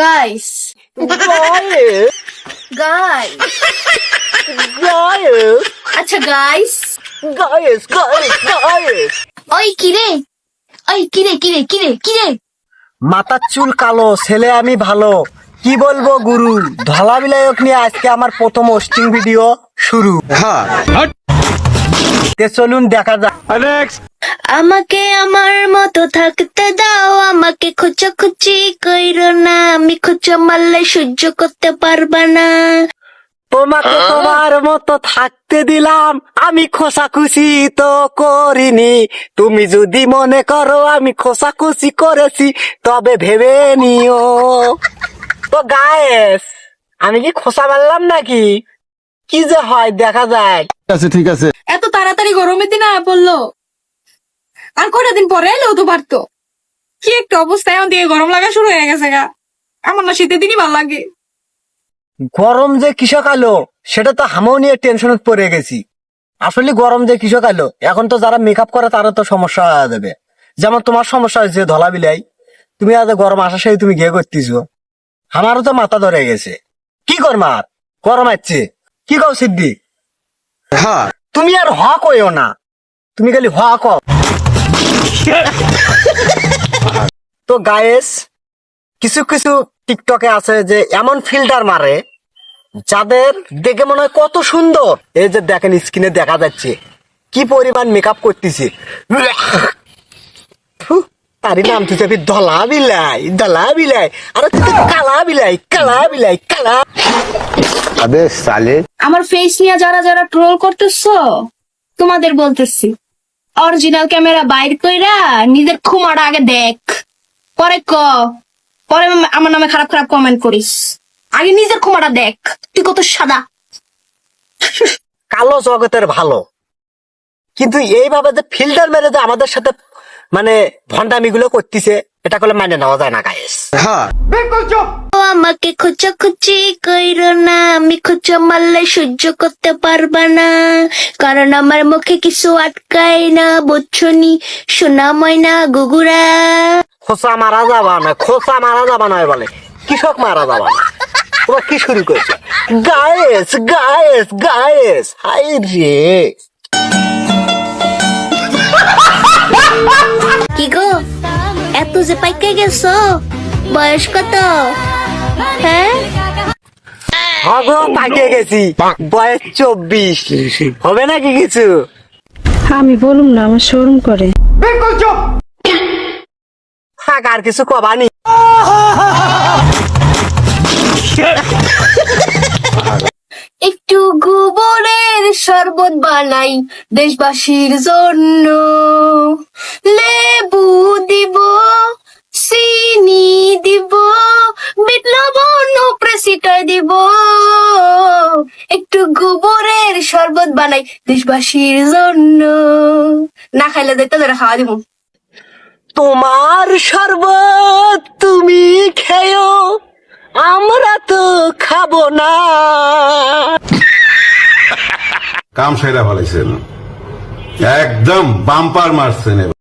Guys, Guys, guys. guys, আচ্ছা guys. guys. ওই কিরে? মাথার চুল কালো, ছেলে আমি ভালো। কি বলবো গুরু, ধলা বিলায়ক নিয়ে আজকে আমার প্রথম হোস্টিং ভিডিও শুরু। তে চলুন দেখা যাক। আমাকে আমার মতো থাকতে দাও, আমাকে খোঁচাখুচি কইরো না, আমি খোঁচা মারলে সহ্য করতে পারবা না। তোমাকে তোমার মতো থাকতে দিলাম, আমি খোসাখুশি তো করিনি। তুমি যদি মনে করো আমি খোসাখুশি করেছি, তবে ভেবে নিও। তো গায়েস, আমি কি খোসা মারলাম নাকি? কি যে হয় দেখা যায়। ঠিক আছে এত তাড়াতাড়ি গরমের দিন আয়া পড়লো, আর কটা দিন পরে এলেও তো পারতো। কি একটা অবস্থা, এখন দিয়ে গরম লাগা শুরু হয়ে গেছে গা। আমার না শীতের দিনই ভালো লাগে। গরম যে কৃষক আলো সেটা তো আমিও নিয়ে টেনশনে পড়ে গেছি। আসলে গরম যে কৃষক আলো, এখন তো যারা মেকআপ করে তারা তো সমস্যা হয়ে যাবে। যেমন তোমার সমস্যা হয়েছে ধলা বিলাই, তুমি আজ গরম আসার সাথে তুমি গিয়ে করতেছো। আমারও তো মাথা ধরে গেছে। কি করমার গরম আসছে, কি কও সিদ্ধি? তুমি আর হ কইও না, তুমি খালি হ কও। তো গায়েস, কিছু কিছু টিকটকে আছে যে এমন ফিল্টার মারে যাদের দেখে মনে হয় কত সুন্দর। এই যে দেখেন স্ক্রিনে দেখা যাচ্ছে কি পরিমাণ মেকআপ করতেছে। তারই নাম তুই যাবি ধলা বিলাই, আর তুই কালা বিলাই। আবে সালে আমার ফেস নিয়ে যারা যারা ট্রোল করতেছো, তোমাদের বলতেছি, অরিজিনাল ক্যামেরা বাইর কইরা নিজের খুমাটা আগে দেখ, পরে পরে আমার নামে খারাপ খারাপ কমেন্ট করিস। আগে নিজের খুমাটা দেখ, তুই কত সাদা। কালো জগতের ভালো, কিন্তু এইভাবে যে ফিল্টার মেরে যে আমাদের সাথে মানে ভন্ডামি গুলো করতেছে, এটা করলে মানে নেওয়া যায় না গায়েস। আমাকে খোঁচাখুচি কইরো না, আমি খোঁচা মারলে সহ্য করতে পারবা না, কারণ আমার মুখে কিছু আটকায় না, বুঝছনি সোনা ময়না গুগুরা। খোসা মারা যাবা না বলে, কৃষক মারা যাবা না। তোমার কি শুরু করছে গায়েস, হাই রে। কি গো, এত যে পাইকে গেছো, বয়স কত? হ্যাঁ, হগো পাকে গেছি, বয়স 24। হবে নাকি কিছু? আমি বলুম না, আমার শরম করে। থাক, আর কিছু কবানি। একটু গোবরের শরবত বানাই দেশবাসীর জন্য, লেবু দিব, চিনি দিব, বিট লবণ ও প্রেসিটার দিব, একটু গোবরের শরবত বানাই দেশবাসীর জন্য। না খাইলে দেখতে ধরে খাওয়া দিব। তোমার শরবত তুমি খেয়ো, আমরা তো খাবো না। কাম সেরা ফেলাইছেন, একদম বাম্পার মারছেন।